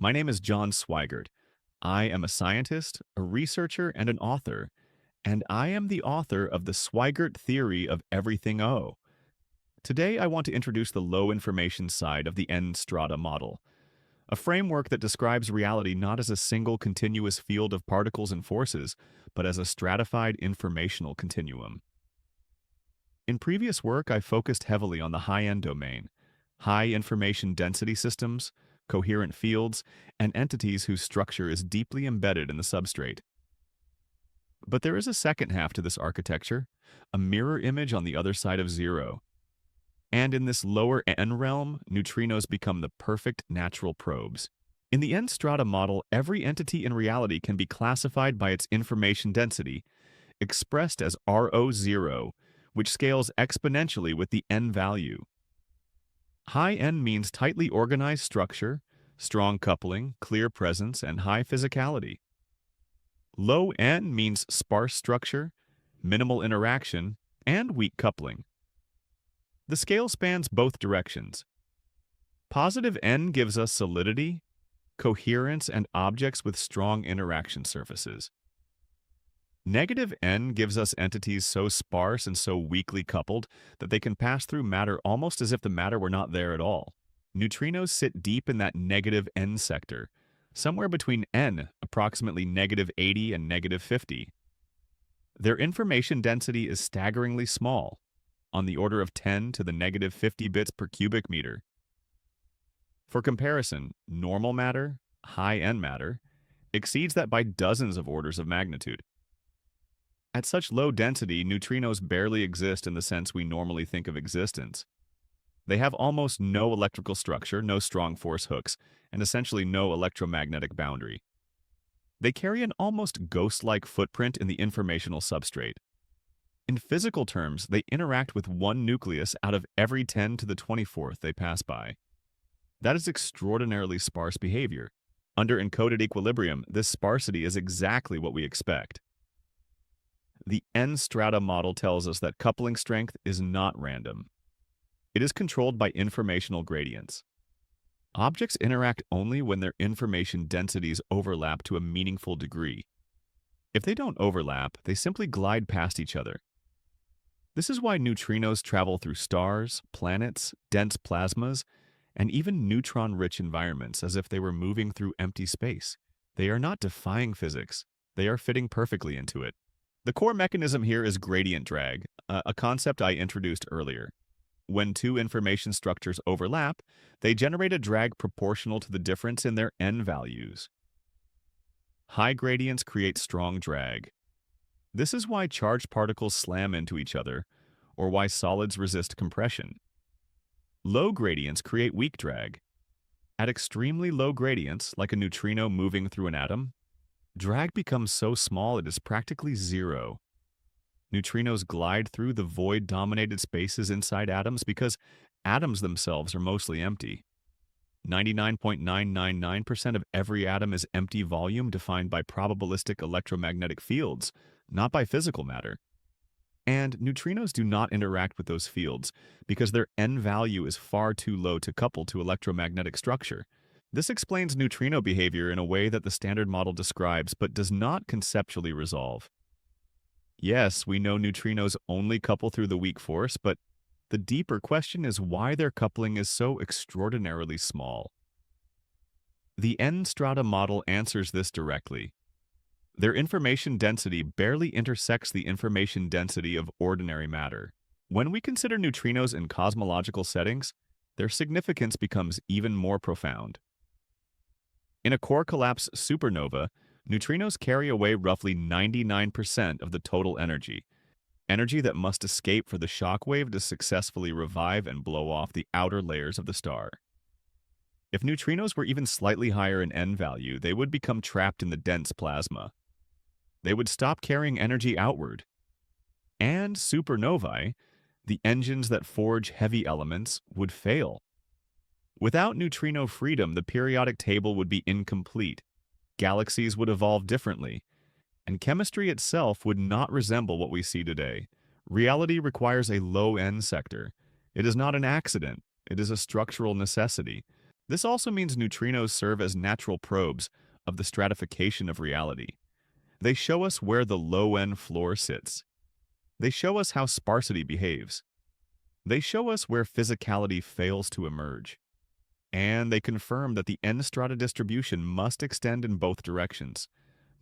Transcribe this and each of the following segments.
My name is John Swygert. I am a scientist, a researcher, and an author, and I am the author of the Swygert theory of everything O. Today, I want to introduce the low information side of the N-strata model, a framework that describes reality not as a single continuous field of particles and forces, but as a stratified informational continuum. In previous work, I focused heavily on the high-end domain, high information density systems, coherent fields, and entities whose structure is deeply embedded in the substrate. But there is a second half to this architecture, a mirror image on the other side of zero. And in this lower N realm, neutrinos become the perfect natural probes. In the N-strata model, every entity in reality can be classified by its information density, expressed as RO0, which scales exponentially with the N value. High N means tightly organized structure, strong coupling, clear presence, and high physicality. Low N means sparse structure, minimal interaction, and weak coupling. The scale spans both directions. Positive N gives us solidity, coherence, and objects with strong interaction surfaces. Negative N gives us entities so sparse and so weakly coupled that they can pass through matter almost as if the matter were not there at all. Neutrinos sit deep in that negative N sector, somewhere between N, approximately -80 and -50. Their information density is staggeringly small, on the order of 10 to the -50 bits per cubic meter. For comparison, normal matter, high N matter, exceeds that by dozens of orders of magnitude. At such low density, neutrinos barely exist in the sense we normally think of existence. They have almost no electrical structure, no strong force hooks, and essentially no electromagnetic boundary. They carry an almost ghost-like footprint in the informational substrate. In physical terms, they interact with one nucleus out of every 10 to the 24th they pass by. That is extraordinarily sparse behavior. Under encoded equilibrium, this sparsity is exactly what we expect. The N-strata model tells us that coupling strength is not random. It is controlled by informational gradients. Objects interact only when their information densities overlap to a meaningful degree. If they don't overlap, they simply glide past each other. This is why neutrinos travel through stars, planets, dense plasmas, and even neutron-rich environments as if they were moving through empty space. They are not defying physics. They are fitting perfectly into it. The core mechanism here is gradient drag, a concept I introduced earlier. When two information structures overlap, they generate a drag proportional to the difference in their N values. High gradients create strong drag. This is why charged particles slam into each other, or why solids resist compression. Low gradients create weak drag. At extremely low gradients, like a neutrino moving through an atom, drag becomes so small it is practically zero. Neutrinos glide through the void-dominated spaces inside atoms because atoms themselves are mostly empty. 99.999% of every atom is empty volume defined by probabilistic electromagnetic fields, not by physical matter. And neutrinos do not interact with those fields because their N value is far too low to couple to electromagnetic structure. This explains neutrino behavior in a way that the standard model describes but does not conceptually resolve. Yes, we know neutrinos only couple through the weak force, but the deeper question is why their coupling is so extraordinarily small. The N-strata model answers this directly. Their information density barely intersects the information density of ordinary matter. When we consider neutrinos in cosmological settings, their significance becomes even more profound. In a core collapse supernova, neutrinos carry away roughly 99% of the total energy that must escape for the shock wave to successfully revive and blow off the outer layers of the star. If neutrinos were even slightly higher in N value, they would become trapped in the dense plasma. They would stop carrying energy outward. And supernovae, the engines that forge heavy elements, would fail. Without neutrino freedom, the periodic table would be incomplete. Galaxies would evolve differently, and chemistry itself would not resemble what we see today. Reality requires a low N sector. It is not an accident. It is a structural necessity. This also means neutrinos serve as natural probes of the stratification of reality. They show us where the low-end floor sits. They show us how sparsity behaves. They show us where physicality fails to emerge. And they confirm that the n-strata distribution must extend in both directions,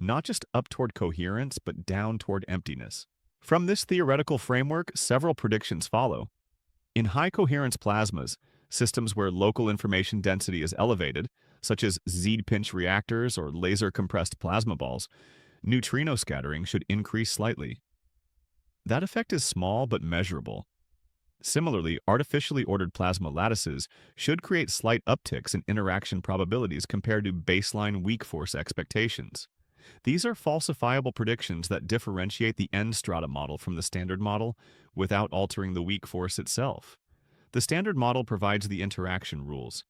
not just up toward coherence, but down toward emptiness. From this theoretical framework, several predictions follow. In high-coherence plasmas, systems where local information density is elevated, such as Z-pinch reactors or laser-compressed plasma balls, neutrino scattering should increase slightly. That effect is small but measurable. Similarly, artificially ordered plasma lattices should create slight upticks in interaction probabilities compared to baseline weak force expectations. These are falsifiable predictions that differentiate the n-strata model from the standard model without altering the weak force itself. The standard model provides the interaction rules.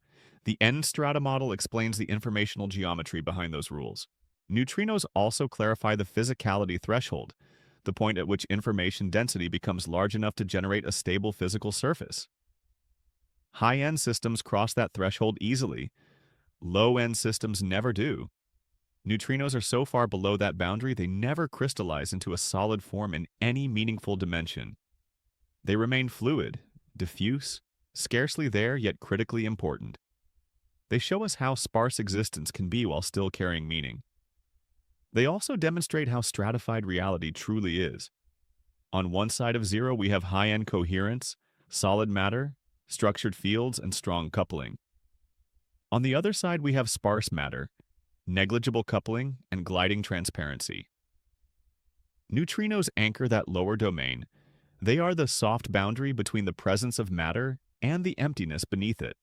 The n-strata model explains the informational geometry behind those rules. Neutrinos also clarify the physicality threshold, the point at which information density becomes large enough to generate a stable physical surface. High-end systems cross that threshold easily. Low-end systems never do. Neutrinos are so far below that boundary they never crystallize into a solid form in any meaningful dimension. They remain fluid, diffuse, scarcely there yet critically important. They show us how sparse existence can be while still carrying meaning. They also demonstrate how stratified reality truly is. On one side of zero, we have high-end coherence, solid matter, structured fields, and strong coupling. On the other side, we have sparse matter, negligible coupling, and gliding transparency. Neutrinos anchor that lower domain. They are the soft boundary between the presence of matter and the emptiness beneath it.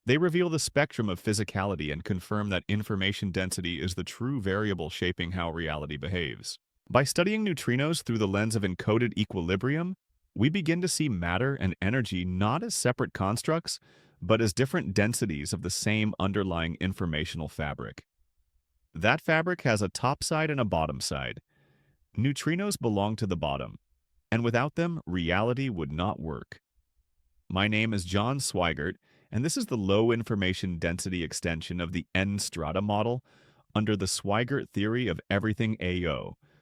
They reveal the spectrum of physicality and confirm that information density is the true variable shaping how reality behaves. By studying neutrinos through the lens of encoded equilibrium, we begin to see matter and energy not as separate constructs, but as different densities of the same underlying informational fabric. That fabric has a top side and a bottom side. Neutrinos belong to the bottom, and without them, reality would not work. My name is John Swygert, and this is the low information density extension of the n-strata model under the Swygert theory of everything AO,